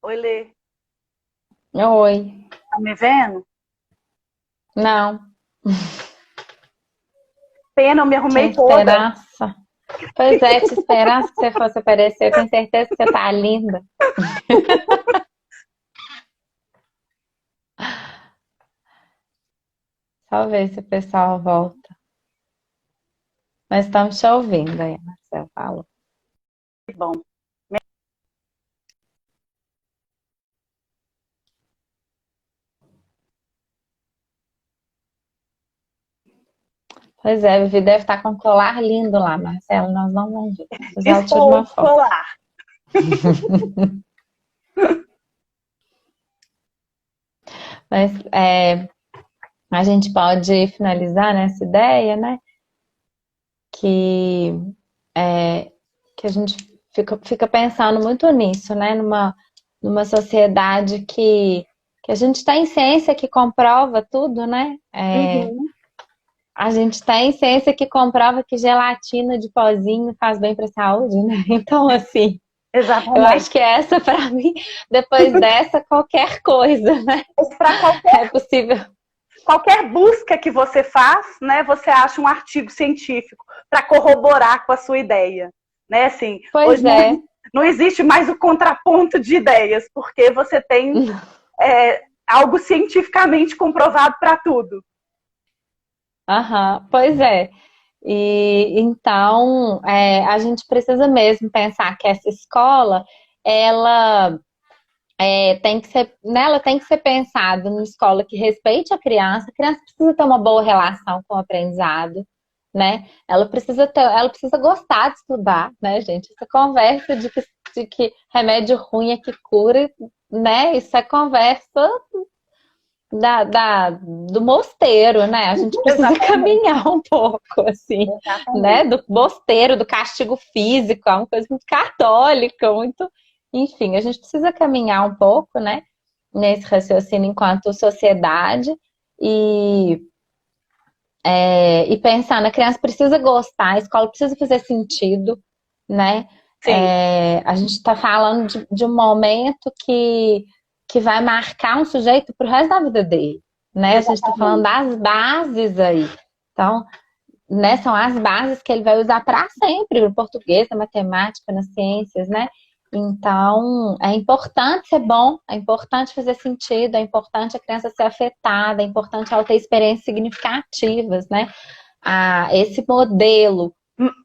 Oi, Lê, Oi, tá me vendo? não, Pena, eu me tinha arrumei toda. esperança. Pois é, tinha esperança que você fosse aparecer. Eu tenho certeza que você tá linda. Só ver se o pessoal volta. Mas estamos te ouvindo aí, Marcelo falou. Que bom. Pois é, o Vivi deve estar com um colar lindo lá, Marcelo. Nós não vamos ver. Depois ela tira Estou uma foto. escolar. Mas a gente pode finalizar nessa ideia, né? Que, que a gente fica pensando muito nisso, né? Numa sociedade que a gente tem ciência que comprova tudo, né? Uhum, A gente tem ciência que comprova que gelatina de pozinho faz bem para a saúde, né? Então, assim, eu acho exatamente. que essa, para mim, depois dessa, qualquer coisa, né? Mas para É possível. qualquer busca que você faz, né, você acha um artigo científico para corroborar com a sua ideia. Né? Assim, hoje Pois não, é. não existe mais o contraponto de ideias, porque você tem algo cientificamente comprovado para tudo. Aham, pois é. E então a gente precisa mesmo pensar que essa escola ela tem que ser, né, ela tem que ser pensada numa escola que respeite a criança precisa ter uma boa relação com o aprendizado, né? Ela precisa gostar de estudar, né, gente? Essa conversa de que remédio ruim é que cura, né? Isso é conversa do mosteiro, né? A gente precisa Exatamente, caminhar um pouco, assim, né? exatamente. Do mosteiro, do castigo físico, é uma coisa muito católica, muito. Enfim, a gente precisa caminhar um pouco, né? Nesse raciocínio enquanto sociedade e, e pensar na criança precisa gostar, a escola precisa fazer sentido, né? Sim, A gente está falando de um momento que vai marcar um sujeito para o resto da vida dele, né? A gente está falando exatamente. das bases aí. Então, né, são as bases que ele vai usar para sempre, no português, na matemática, nas ciências, né? Então, é importante ser bom, é importante fazer sentido, é importante a criança ser afetada, é importante ela ter experiências significativas, né? Esse modelo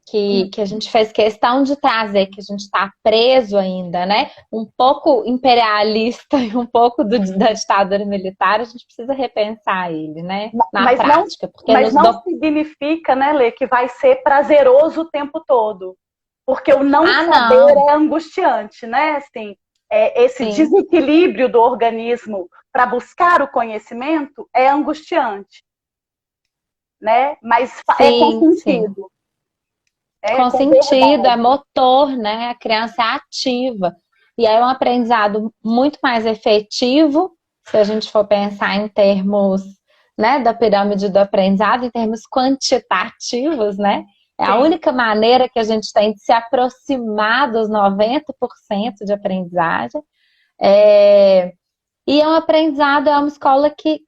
que a gente fez questão de trazer, que a gente está preso ainda, né? Um pouco imperialista e um pouco da ditadura militar, a gente precisa repensar ele, né? Na Mas não, prática, porque mas nos não do... significa, né, Lê, que vai ser prazeroso o tempo todo. Porque o não Ah, saber não, é angustiante, né? Assim, esse sim, desequilíbrio do organismo para buscar o conhecimento é angustiante, né? Mas é com sim, sim. sentido, é Com com sentido, é verdade. motor, né? A criança é ativa. E aí é um aprendizado muito mais efetivo, se a gente for pensar em termos, né, da pirâmide do aprendizado, em termos quantitativos, né? É a Sim, única maneira que a gente tem de se aproximar dos 90% de aprendizagem. É, e é um aprendizado, é uma escola que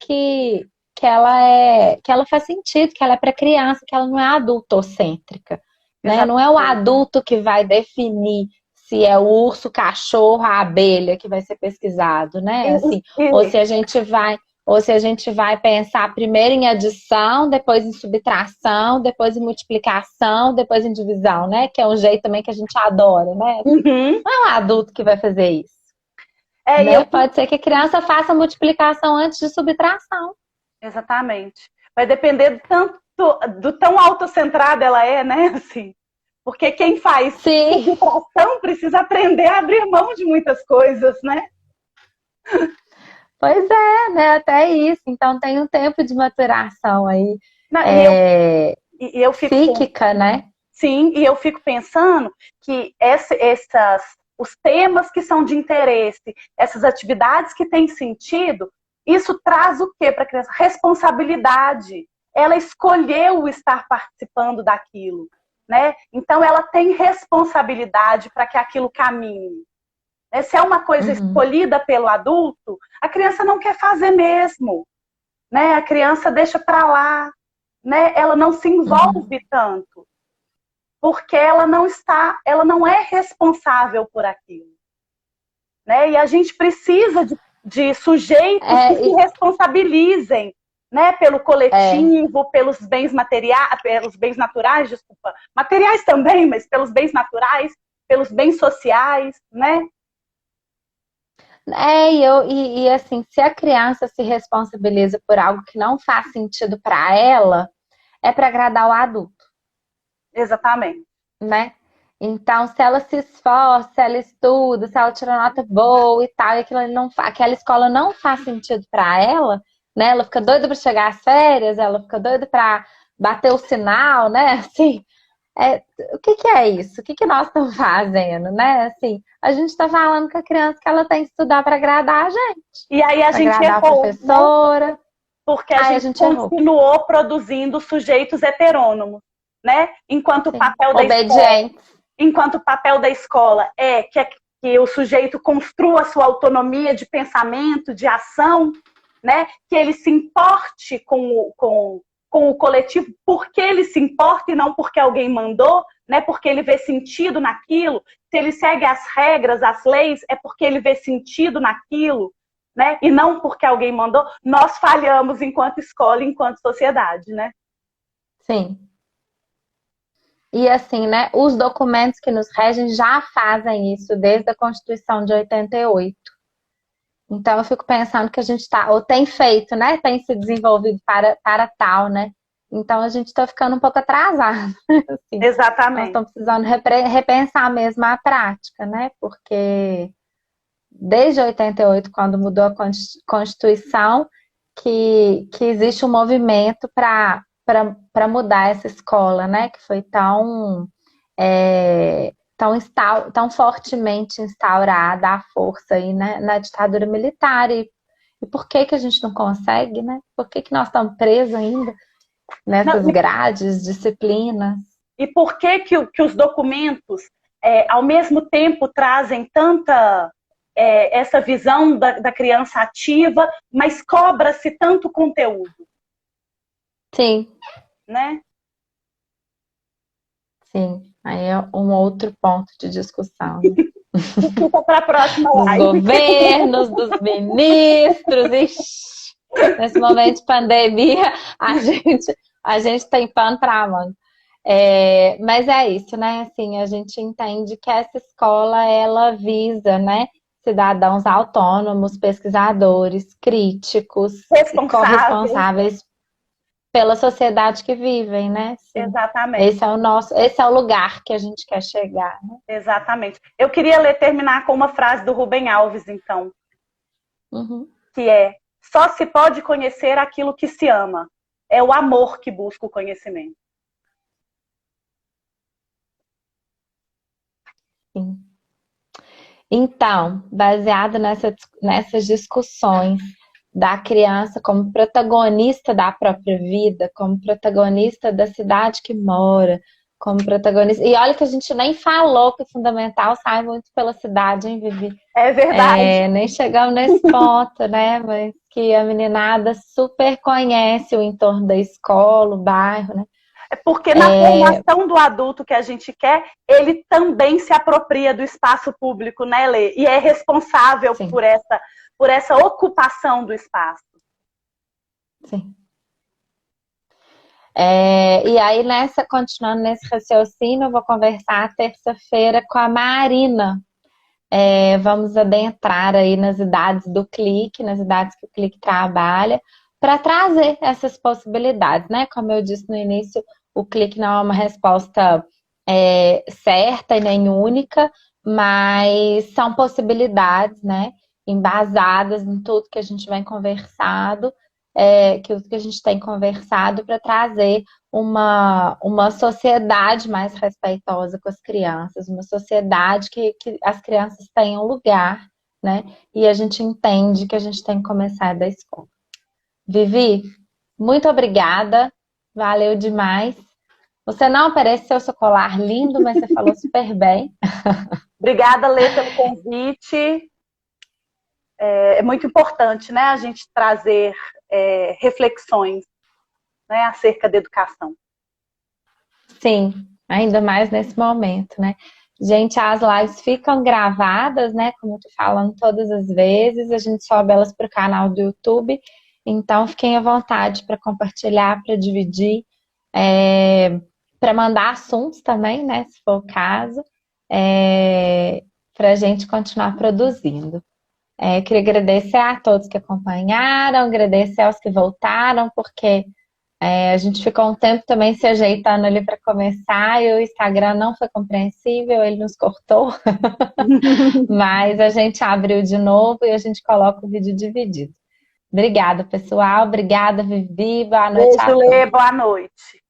ela faz sentido, que ela é para criança, que ela não é adultocêntrica, né? Não é o exatamente. adulto que vai definir se é o urso, o cachorro, a abelha que vai ser pesquisado, E, né? Assim, ou e, se a gente vai, ou se a gente vai pensar primeiro em adição, depois em subtração, depois em multiplicação, depois em divisão, né? Que é um jeito também que a gente adora, né? uhum. Não é o adulto que vai fazer isso, E eu né? Pode ser que a criança faça multiplicação antes de subtração. exatamente. Vai depender do tanto do tão autocentrada ela é, né? Assim, porque quem faz Sim, subtração precisa aprender a abrir mão de muitas coisas, né? pois é, né? Até isso. Então tem um tempo de maturação aí Não, é, e eu fico psíquica, né? sim, e eu fico pensando que os temas que são de interesse, essas atividades que têm sentido, isso traz o que para a criança? Responsabilidade. Ela escolheu estar participando daquilo, né? Então ela tem responsabilidade para que aquilo caminhe. Né? Se é uma coisa Uhum. escolhida pelo adulto, a criança não quer fazer mesmo. Né? A criança deixa para lá, né? Ela não se Uhum. envolve tanto, porque ela não é responsável por aquilo. Né? E a gente precisa de sujeitos que É, se responsabilizem, né? Pelo é, coletivo, pelos bens materiais, pelos bens naturais, desculpa, materiais também, mas pelos bens naturais, pelos bens sociais, né? e assim, se a criança se responsabiliza por algo que não faz sentido para ela, é para agradar o adulto, Exatamente. né? Então, se ela se esforça, se ela estuda, se ela tira nota boa e tal, e aquilo ali não, aquela escola não faz sentido para ela, né? Ela fica doida para chegar às férias, ela fica doida para bater o sinal, né? Assim, é, o que que é isso? O que que nós estamos fazendo, né? Assim, a gente está falando com a criança que ela tem que estudar para agradar a gente, E aí a para gente agradar a errou, né? professora. Porque a Aí a gente gente errou. continuou produzindo sujeitos heterônomos, né? Sim. Obedientes. Enquanto o papel da escola que o sujeito construa a sua autonomia de pensamento, de ação, né? Que ele se importe com o coletivo, porque ele se importa e não porque alguém mandou, né? Porque ele vê sentido naquilo. Se ele segue as regras, as leis, é porque ele vê sentido naquilo, né? E não porque alguém mandou. Nós falhamos enquanto escola, enquanto sociedade, né? Sim. E assim, né, os documentos que nos regem já fazem isso desde a Constituição de 88. Então eu fico pensando que a gente está, ou tem feito, né, tem se desenvolvido para tal, né? Então a gente está ficando um pouco atrasado, assim. Nós Exatamente. estamos precisando repensar mesmo a prática, né? Porque desde 88, quando mudou a Constituição, que existe um movimento para mudar essa escola, né? Que foi tão fortemente instaurada à força aí, né, na ditadura militar. E por que que a gente não consegue, né? Por que que nós estamos presos ainda Não, nessas grades, disciplinas? e por que os documentos, ao mesmo tempo, trazem tanta essa visão da criança ativa, mas cobra-se tanto conteúdo, Sim, né? sim. Aí é um outro ponto de discussão, né? Fica para a próxima Dos live. governos, dos ministros, ixi, nesse momento de pandemia, a gente, a gente tem pano para manga. Mas é isso, né? Assim, a gente entende que essa escola, ela visa, né, cidadãos autônomos, pesquisadores, críticos e Responsável, corresponsáveis pela sociedade que vivem, né? Sim. exatamente, Esse é o nosso, esse é o lugar que a gente quer chegar, né? exatamente. Eu queria terminar com uma frase do Rubem Alves, então, Uhum. que é: só se pode conhecer aquilo que se ama. É o amor que busca o conhecimento. Sim. Então, baseado nessas discussões da criança como protagonista da própria vida, como protagonista da cidade que mora, como protagonista. E olha que a gente nem falou que o fundamental sai muito pela cidade, hein, Vivi? É verdade. Nem chegamos nesse ponto, né? Mas que a meninada super conhece o entorno da escola, o bairro, né? É porque na formação do adulto que a gente quer, ele também se apropria do espaço público, né, Lê? E é responsável Sim, por essa ocupação do espaço. sim. E aí, continuando nesse raciocínio, eu vou conversar terça-feira com a Marina. Vamos adentrar aí nas idades do Clique, nas idades que o Clique trabalha, para trazer essas possibilidades, né? Como eu disse no início, o Clique não é uma resposta certa e nem única, mas são possibilidades, né? Embasadas em tudo que a gente vem conversado, que a gente tem conversado para trazer uma sociedade mais respeitosa com as crianças, uma sociedade que as crianças tenham lugar, né? E a gente entende que a gente tem que começar da escola. Vivi, muito obrigada, valeu demais. Você não apareceu seu colar lindo, mas você falou super bem. Obrigada, Lê, pelo convite. É muito importante, né, a gente trazer reflexões, né, acerca da educação. Sim, ainda mais nesse momento, né? Gente, as lives ficam gravadas, né? Como eu tô falando todas as vezes, a gente sobe elas para o canal do YouTube, então fiquem à vontade para compartilhar, para dividir, para mandar assuntos também, né? Se for o caso, para a gente continuar produzindo. Queria agradecer a todos que acompanharam, agradecer aos que voltaram, porque a gente ficou um tempo também se ajeitando ali para começar e o Instagram não foi compreensível, ele nos cortou, mas a gente abriu de novo e a gente coloca o vídeo dividido. Obrigada, pessoal. Obrigada, Vivi. Boa noite a Beijo, Lê. todos. Boa noite.